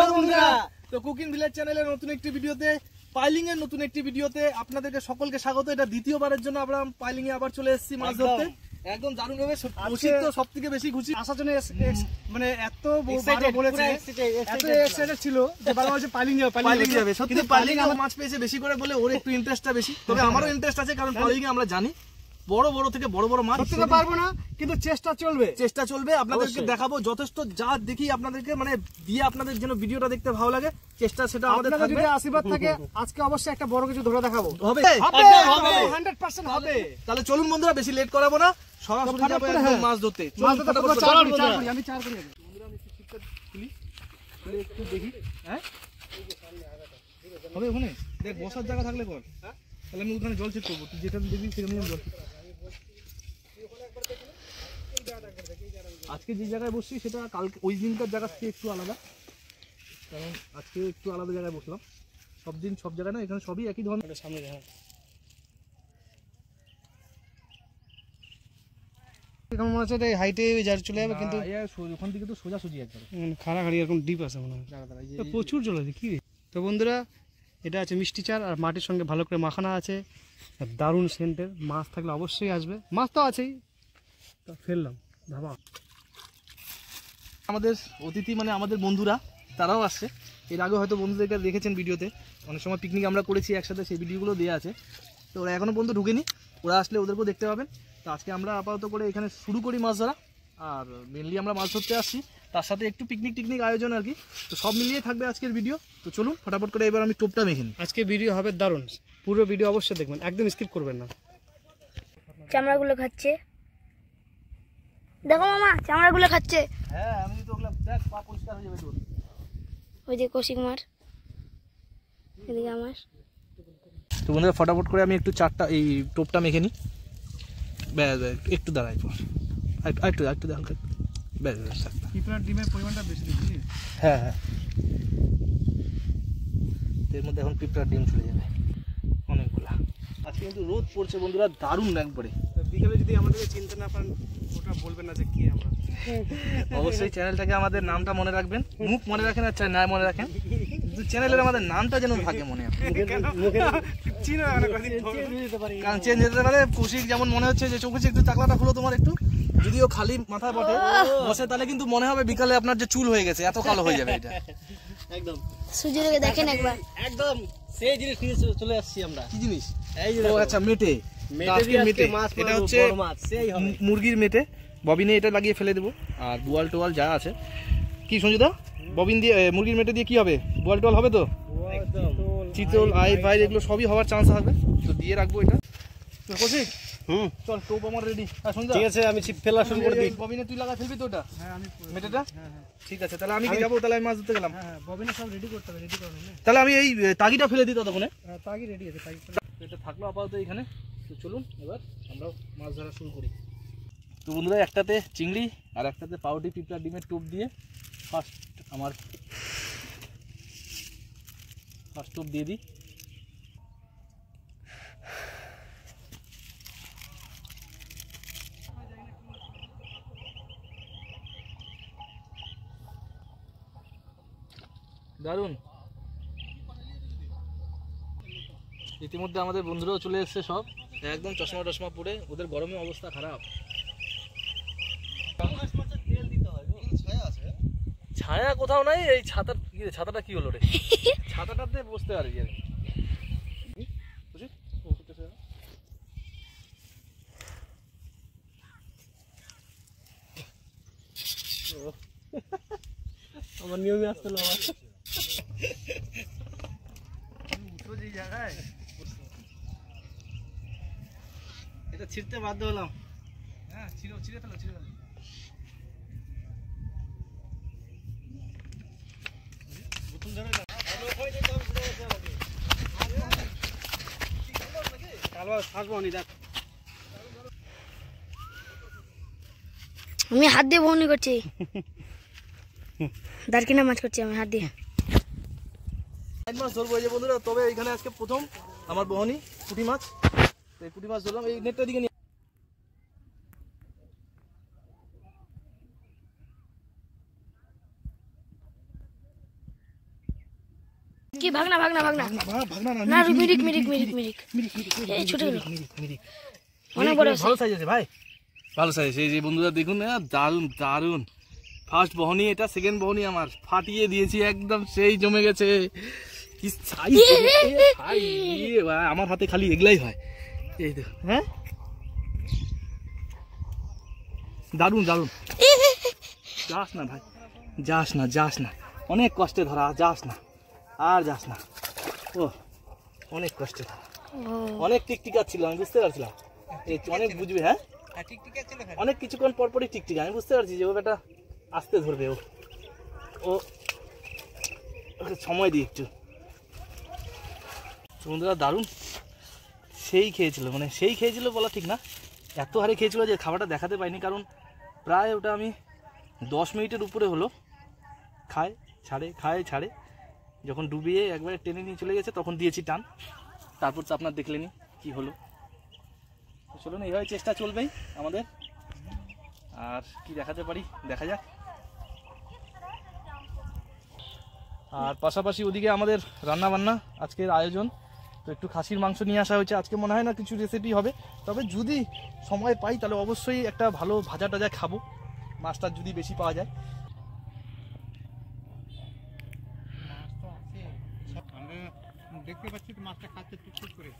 Hello বন্ধুরা, তো cooking village চ্যানেলের নতুন একটি ভিডিওতে, পাইলিং এর নতুন একটি ভিডিওতে আপনাদেরকে সকলকে স্বাগত। এটা দ্বিতীয়বারের জন্য আমরা পাইলিং এ আবার চলে এসেছি মাছ ধরতে। একদম দারুণ ভাবে খুশি, তো সবথেকে বেশি খুশি আসার জন্য মানে এত বলেছে, এত এক্সাইটেড ছিল যে বারবার যে পাইলিং যাবে। সত্যি পাইলিং এ মাছ পেয়েছে বেশি করে বলে ওর একটু ইন্টারেস্টটা বেশি, তবে আমারও ইন্টারেস্ট আছে, কারণ পাইলিং এ আমরা জানি বড় বড় থেকে বড় বড় মাছ ধরতে পারবো না, কিন্তু চেষ্টা চলবে আপনাদেরকে দেখাবো। যথেষ্ট যা দেখি আপনাদেরকে মানে দিয়ে আপনাদের যেন ভিডিওটা দেখতে ভালো লাগে, চেষ্টা সেটা আমাদের থাকবে। যদি আশীর্বাদ থাকে আজকে অবশ্যই একটা বড় কিছু ধরে দেখাবো, হবে 100% হবে। তাহলে চলুন বন্ধুরা, বেশি লেট করাবো না, সরাসরি যাবো একদম মাছ ধরতে। আমি চার করি বন্ধুরা, আমি একটু ঠিকঠাক খুলি, একটু দেখি। হ্যাঁ হবে ওখানে, দেখ বসার জায়গা থাকলে কর, তাহলে আমি ওখানে জল চেক করবো। তুই যেখানে দেখবি সেখানে আমি জল চেক করবো। আজকে যে জায়গায় বসছি সেটা কালকে ওই দিনকার জায়গা থেকে একটু আলাদা, কারণ আজকে একটু আলাদা জায়গায় বসলাম। সব দিন সব জায়গায় না, এখানে সবই একই ধরনের। সামনে কেমন মনে হচ্ছে হাইটে চলে যাবে, কিন্তু ওখান থেকে তো সোজাসুজি একবার খাড়াখাড়ি এরকম ডিপ আছে মনে হয়, প্রচুর জল আছে কি। তো বন্ধুরা, এটা আছে মিষ্টি চার আর মাটির সঙ্গে ভালো করে মাখানো আছে, দারুণ সেন্টের। মাছ থাকলে অবশ্যই আসবে, মাছ তো আছেই। তো ফেললাম ধাবা। আমাদের অতিথি মানে আমাদের বন্ধুরা, তারাও আসছে। এর আগে হয়তো বন্ধুদেরকে দেখেছেন ভিডিওতে, অনেক সময় পিকনিক আমরা করেছি একসাথে, সেই ভিডিওগুলো দেওয়া আছে। তো ওরা এখনও পর্যন্ত ঢুকেনি, ওরা আসলে ওদেরকেও দেখতে পাবেন। তো আজকে আমরা আপাতত করে এখানে শুরু করি মাছ ধরা, আর মেনলি আমরা মাছ ধরতে আসছি, তার সাথে একটু পিকনিক আয়োজন আর কি। তো সব মিলিয়ে থাকবে আজকের ভিডিও। তো চলুন ফটাফট করে এবার আমি টোপটা মেখে নিই। আজকে ভিডিও হবে দারুণ, পুরো ভিডিও অবশ্যই দেখবেন, একদম স্কিপ করবেন না। চামড়াগুলো খাচ্ছে, দেখো মামা চামড়াগুলো খাচ্ছে। হ্যাঁ আমি তো ওগুলা দেখ, পা পরিষ্কার হয়ে যাবে তোর। ওই যে কৌশিক মার, এদিকে আমার। তো বন্ধুরা ফটাফট করে আমি একটু চারটা এই টোপটা মেখে নিই। ব্যাস একটু দাঁড়াই পর, একটু হালকা, ব্যাস পিঁপড়ার ডিমের পরিমাণটা বেশি দিচ্ছি। হ্যাঁ হ্যাঁ, এর মধ্যে এখন পিঁপড়ার ডিম চলে যাবে অনেকগুলা। আজকে কিন্তু রোদ পড়ছে বন্ধুরা, দারুণ একবারে। বিকালে যদি আমাদেরকে চিনতে না পারেন, ওটা বলবেন না যে কি আমরা। অবশ্যই চ্যানেলটাকে আমাদের নামটা মনে রাখবেন, মুখ মনে রাখেন আর না মনে রাখেন, কিন্তু চ্যানেলের আমাদের নামটা যেন থাকে মনে। কারণ চেঞ্জ হতে পারে। কৌশিক যেমন মনে হচ্ছে যে চোখে একটু চাকলাটা খুলো তোমার একটু, যদিও খালি মাথায় বসে তাহলে কিন্তু মনে হবে বিকালে আপনার যে চুল হয়ে গেছে, এত কালো হয়ে যাবে এটা। একদম সূর্যকে দেখেন একবার, একদম সেই জিনিস নিয়ে চলে আসছি আমরা। কি জিনিস? এই যে আচ্ছা মেটে, এটা হচ্ছে মুরগির মেটে। ববিনে এটা লাগিয়ে ফেলে দেবো, আর বোয়াল টোয়াল যা আছে। কি সঞ্জুদা, ববিন দিয়ে মুরগির মেটে দিয়ে কি হবে? বোয়াল টোয়াল হবে তো? চিতল আইর বাইর এগুলো সবই হওয়ার চান্স হবে, তো দিয়ে রাখবো এটা। কৌশিক চল, টোপ আমার রেডি। ঠিক আছে, আমি ছিপ ফেলা শুরু করে দিই। ববিনে তুই লাগা ফেলবি তো ওটা? হ্যাঁ আমি মেটেটা। ঠিক আছে, তাহলে আমি যাবো, তাহলে আমি মাছ ধরতে গেলাম। হ্যাঁ ববিনে সব রেডি করতে হবে, রেডি করো না। তাহলে আমি এই তাগিটা ফেলে দিই ততক্ষণে। হ্যাঁ তাগি রেডি আছে, তাগি এটা থাকলো আপাতত এখানে। তো চলুন এবার আমরাও মাছ ধরা শুরু করি। তো বন্ধুরা, একটাতে চিংড়ি আর একটাতে পাউডি পিঁপড়ার ডিমের টোপ দিয়ে ফার্স্ট টোপ দিয়ে দিই। দারুণ। ইতিমধ্যে আমাদের বন্ধুরাও চলে এসছে, সব একদম চশমা টশমা পরে, ওদের গরমে অবস্থা খারাপ। ছায়া কোথাও নাই, এই ছাতাটা কি হলো রে? ছাতাটাতে বসতে পারি আর কি। আমার নিয়মে আসতে না, জায়গায় এটা ছিঁড়তে বাধ্য হলাম। হ্যাঁ ছিঁড়ে ফেলো। আমি হাত দিয়ে বহনি করছি, দারকিনা মাছ করছি আমি হাত দিয়ে। মাছ ধরবো এই যে বন্ধুরা, তবে এখানে আজকে প্রথম আমার বহনি পুঁটি মাছ। এই পুঁটি মাছ ধরলাম, এই নেটটা দিকে নিয়ে। কি ভাগনা ভাগনা ভাগনা ভাগনা না মিরিক মিরিক মিরিক মিরিক এই ছোট গেল অনেক বড় ভালো সাইজ আছে ভাই, ভালো সাইজ। এই যে বন্ধুরা দেখুন, দারুন দারুন। ফার্স্ট বহনি এটা, সেকেন্ড বহনি আমার ফাটিয়ে দিয়েছি একদম, সেই জমে গেছে। কি সাইজ ভাই, আমার হাতে খালি এগুলাই হয়। এই দেখো, হ্যাঁ দারুন দারুন। যাস না ভাই, যাস না যাস না, অনেক কষ্টে ধরা, যাস না আর যাস না। ও অনেক কষ্টে ধরা, অনেক টিকটিকা ছিল, আমি বুঝতে পারছিলাম। এই অনেক বুঝবে, হ্যাঁ অনেক কিছুক্ষণ পরপরই টিকটিকা, আমি বুঝতে পারছি যে ও বেটা আস্তে ধরবে। ও ওকে সময় দিই একটু। বন্ধুরা দারুণ, সেই খেয়েছিল, মানে সেই খেয়েছিল বলা ঠিক না, এত হারে খেয়েছিল যে খাবারটা দেখাতে পাইনি, কারণ প্রায় ওটা আমি 10 মিনিটের উপরে হলো খায় ছাড়ে, খায় ছাড়ে। যখন ডুবিয়ে একবারে টেনে নিয়ে চলে গেছে তখন দিয়েছি টান, তারপর তো আপনার দেখলেনি কি হলো। চলুন, এইভাবে চেষ্টা চলবেই আমাদের, আর কি দেখাতে পারি দেখা যাক। আর পাশাপাশি ওদিকে আমাদের রান্না বান্না আজকের আয়োজন, তো একটু খাসির মাংস নিয়ে আসা হয়েছে। আজকে মনে হয় না কিছু রেসিপি হবে, তবে যদি সময় পাই তাহলে অবশ্যই একটা ভালো ভাজা টাজা খাবো, মাছটা যদি বেশি পাওয়া যায়। দেখতে পাচ্ছি তো মাছটা খাচ্ছে টুকটুক করে।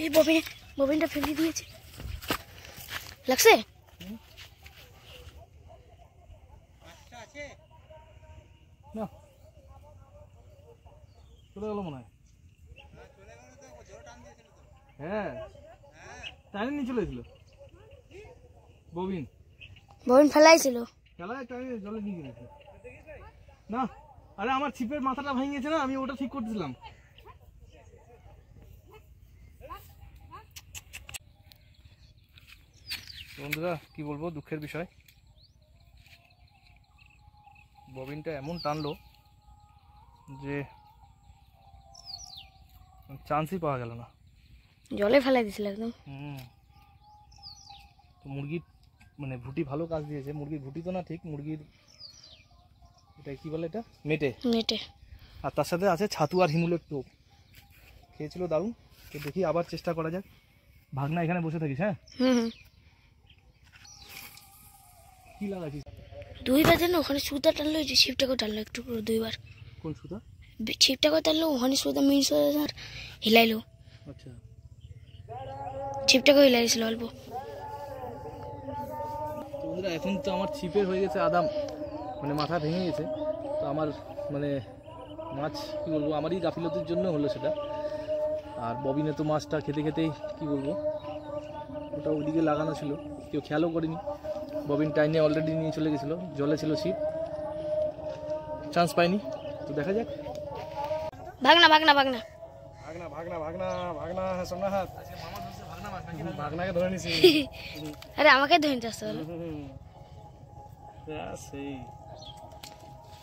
এই ববিনটা ফেলে দিয়েছে, লাগছে না চলে গেল মনে হয়। হ্যাঁ টাইনে নিয়ে চলে এসেছিল ববিন ফেলাইছিল, খেলায় টাইনে জলে নিয়ে গেছে না। আরে আমার ছিপের মাথাটা ভেঙে গেছে না, আমি ওটা ঠিক করতেছিলাম। বন্ধুরা কি বলবো, দুঃখের বিষয়, ববিনটা এমন টানলো যে চান্সই পাওয়া গেল না, জলে ফেলাই দিছিল একদম। তো মুরগির মানে ভুটি ভালো কাজ দিয়েছে, মুরগির ভুটি তো না ঠিক, মুরগির এটা কি বলে, এটা মেটে নেটে, আর তার সাথে আছে ছাতু আর হিমুলের টোপ, খেয়েছিল দারুণ। তো দেখি আবার চেষ্টা করা যাক। ভাগনা এখানে বসে থাকিস, হ্যাঁ কি লাগাচ্ছিস? 2 বার যেন ওখানে সুতা টানলো, এই যে ছিপটাকে টানলো একটু করে 2 বার, কোন সুতা? ছিপটাকে টানলো ওখানে সুতা মিন সুতা হিলাইলো, আচ্ছা ছিপটাকে হিলাইছিল অল্প। বন্ধুরা এখন তো আমার ছিপের হয়ে গেছে আদাম, মানে মাথা ভেঙে গেছে। তো আমার মানে মাছ কী বলবো, আমারই গাফিলতির জন্য হলো সেটা। আর ববিনে তো মাছটা খেতে খেতেই কী বলবো, ওটা ওইদিকে লাগানো ছিল, কেউ খেয়ালও করেনি। ববিন টাইনে অলরেডি নিয়ে চলে গেছিলো, জলে ছিল ছিপ, চান্স পাইনি। তো দেখা যাক। ভাগনা ভাগনা ভাগনা ভাগনা ভাগনা ভাগনা ভাগনা সোমনাথ, ভাগনাকে ধরে নিছি। আরে আমাকে ধরে নিতে আসতে হলো, সেই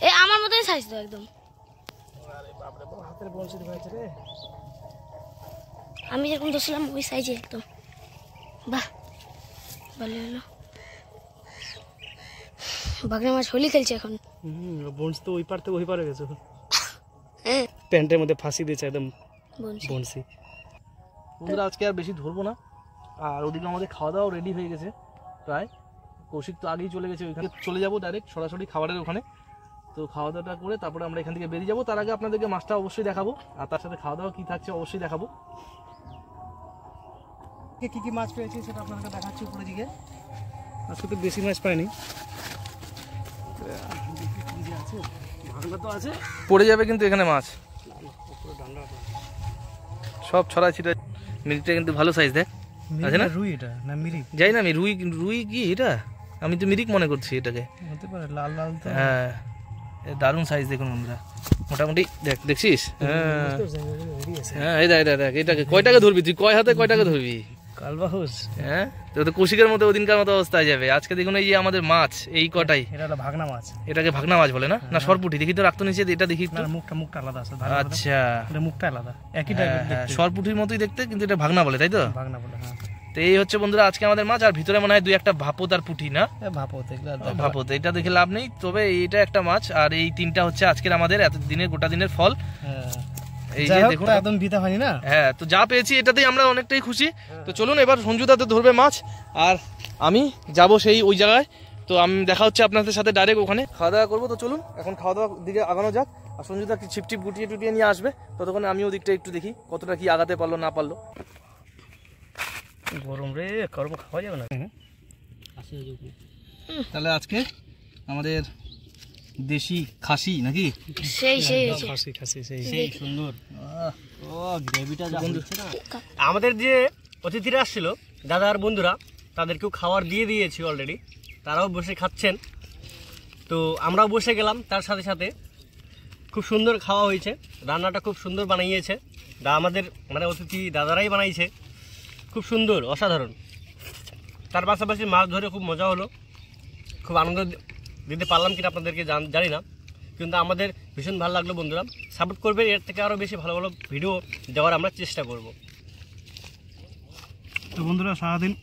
এ আমার মতই সাইজ তো একদম। আরে বাপরে বাপ, হাতের বলছি হয়েছে রে। আমি যেরকম ধরছিলাম ওই সাইজে একদম। বাহ ভালো হলো, ভাগনা মাছ হোলি খেলছে এখন। বনস তো ওই পার থেকে ওই পারে গেছে, হ্যাঁ প্যান্টের মধ্যে ফাঁসি দিয়েছে একদম বনছি। বনসি। বন্ধুরা আজকে আর বেশি ধরবো না, আর ওদিকে আমাদের খাওয়া দাওয়া রেডি হয়ে গেছে প্রায়। কৌশিক তো আগেই চলে গেছে, ওইখানে চলে যাবো ডাইরেক্ট সরাসরি খাবারের ওখানে। তো খাওয়া দাওয়াটা করে তারপরে আমরা এখান থেকে বেরিয়ে যাবো। তার আগে আপনাদেরকে মাছটা অবশ্যই দেখাবো, আর তার সাথে খাওয়া দাওয়া কী থাকছে অবশ্যই দেখাবো। কি কি মাছ পেয়েছি সেটা আপনাদেরকে দেখাচ্ছি উপরে দিকে। আজকে তো বেশি মাছ পাইনি, ভাগনা তো আছে, পড়ে যাবে কিন্তু এখানে মাছ সব ছড়া ছিটা। মিরিকটা কিন্তু ভালো সাইজ দেখ আছে না? রুই এটা না মিরিক যাই না আমি, রুই রুই কি এটা, আমি তো মিরিক মনে করছি এটাকে, হতে পারে লাল লাল তো। হ্যাঁ দারুণ সাইজ দেখুন বন্ধুরা, মোটামুটি দেখ, দেখছিস? হ্যাঁ এই দেখ দেখ, এটাকে কয় টাকা ধরবি তুই, কয় হাতে কয় টাকা ধরবি? কালবাহুস। হ্যাঁ তো কৌশিকের মতো ওদিনকার মতো অবস্থা যাবে। আজকে দেখুন এই যে আমাদের মাছ এই কটাই, এটা হলো ভাগনা মাছ, এটাকে ভাগনা মাছ বলে না? না সরপুটি, দেখি তো রাখতো নিচে, এটা দেখি তো, মুখটা আলাদা আছে। আচ্ছা এটা মুখটা আলাদা, একই টাইপের দেখতে, সরপুটির মতোই দেখতে, কিন্তু এটা ভাগনা বলে, তাই তো? ভাগনা বলে, হ্যাঁ। তো এই হচ্ছে বন্ধুরা আজকে আমাদের মাছ। আর ভিতরে মনে হয় 2-1টা ভাপত আর পুঁটি না, ভাপত, এটা দেখে লাভ নেই, তবে এইটা একটা মাছ। আর এই 3টা হচ্ছে আজকের আমাদের এত দিনের গোটা দিনের ফল। এই যে দেখুন একদম বিতা হয়নি না। হ্যাঁ, তো যা পেয়েছি এটাতেই আমরা অনেকটাই খুশি। তো চলুন এবার সঞ্জুদাতে ধরবে মাছ আর আমি যাব সেই ওই জায়গায়। তো আমি দেখা হচ্ছে আপনাদের সাথে ডাইরেক্ট ওখানে খাওয়া দাওয়া করবো। তো চলুন এখন খাওয়া দাওয়ার দিকে আগানো যাক। আর সঞ্জুদা কি ছিপ টিপ গুটিয়ে টুটিয়ে নিয়ে আসবে, ততক্ষণে আমি ওদিকটা একটু দেখি কতটা কি আগাতে পারলো না পারলো। গরম রে, গরম খাওয়া যাবে না। তাহলে আজকে আমাদের দেশি খাসি নাকি সেই হয়েছে। সেই সুন্দর। ও গ্রেভিটা যা হচ্ছে না। আমাদের যে অতিথিরা আসছিল দাদার বন্ধুরা, তাদেরকেও খাবার দিয়ে দিয়েছি অলরেডি, তারাও বসে খাচ্ছেন। তো আমরাও বসে গেলাম তার সাথে সাথে। খুব সুন্দর খাওয়া হয়েছে, রান্নাটা খুব সুন্দর বানিয়েছে আমাদের মানে অতিথি দাদারাই বানাইছে, খুব সুন্দর, অসাধারণ। তার পাশাপাশি মাছ ধরে খুব মজা হলো, খুব আনন্দ দিতে পারলাম কিনা আপনাদেরকে জানি না, কিন্তু আমাদের ভীষণ ভালো লাগলো। বন্ধুরা সাপোর্ট করবে, এর থেকে আরও বেশি ভালো ভালো ভিডিও দেওয়ার আমরা চেষ্টা করব। তো বন্ধুরা সারাদিন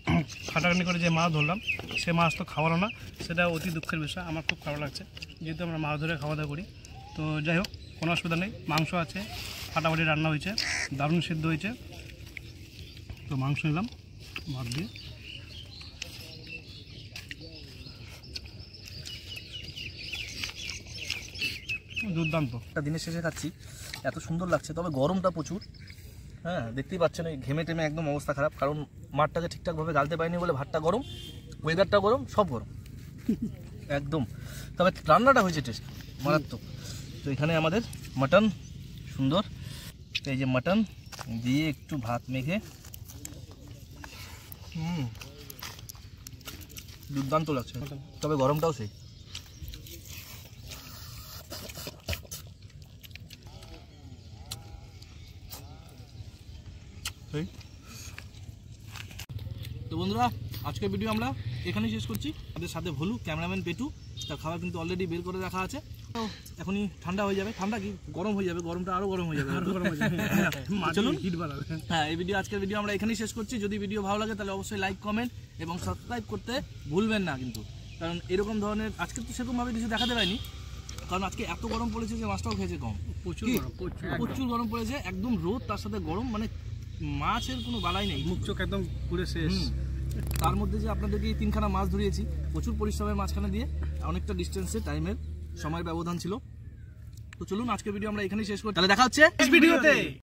খাটাখাটি করে যে মাছ ধরলাম, সে মাছ তো খাওয়ালো না, সেটা অতি দুঃখের বিষয়। আমার খুব খারাপ লাগছে, যেহেতু আমরা মাছ ধরে খাওয়া দাওয়া করি। তো যাই হোক, কোনো অসুবিধা নেই। মাংস আছে, ফাটাফাটি রান্না হয়েছে, দারুণ সিদ্ধ হয়েছে। তো মাংস নিলাম ভাত দিয়ে। দুর্দান্ত। একটা দিনের শেষে খাচ্ছি, এত সুন্দর লাগছে। তবে গরমটা প্রচুর, হ্যাঁ দেখতেই পাচ্ছেন, এই ঘেমে টেমে একদম অবস্থা খারাপ। কারণ মাঠটাকে ঠিকঠাকভাবে গালতে পারিনি বলে ভাতটা গরম, ওয়েদারটা গরম, সব গরম একদম। তবে রান্নাটা হয়েছে টেস্ট মারাত্মক। তো এখানে আমাদের মাটন সুন্দর, এই যে মাটন দিয়ে একটু ভাত মেখে, দুর্দান্ত লাগছে। তবে গরমটাও সেই। তো বন্ধুরা আজকের ভিডিও আমরা এখানেই শেষ করছি। আমাদের সাথে ভলু, ক্যামেরাম্যান পেটু, তার খাবার কিন্তু অলরেডি বের করে রাখা আছে। তো এখনই ঠান্ডা হয়ে যাবে, ঠান্ডা কি গরম হয়ে যাবে, গরমটা আরো গরম হয়ে যাবে। চলুন, হ্যাঁ এই আজকের ভিডিও আমরা এখানেই শেষ করছি। যদি ভিডিও ভালো লাগে তাহলে অবশ্যই লাইক, কমেন্ট এবং সাবস্ক্রাইব করতে ভুলবেন না কিন্তু। কারণ এরকম ধরনের আজকে তো সেরকমভাবে কিছু দেখাতে পারিনি, কারণ আজকে এত গরম পড়েছে যে মাছটাও খেয়েছে কম। প্রচুর গরম পড়েছে, একদম রোদ, তার সাথে গরম, মানে মাছের কোনো বালাই নেই, মুখ চোখ একদম পুরো শেষ। তার মধ্যে যে আপনাদেরকে এই 3খানা মাছ ধরিয়েছি, প্রচুর পরিশ্রমের মাঝখানে দিয়ে, অনেকটা ডিস্টেন্সে, টাইমের সময়ের ব্যবধান ছিল। তো চলুন আজকের ভিডিও আমরা এখানেই শেষ করি, তাহলে দেখা হচ্ছে নেক্সট ভিডিওতে।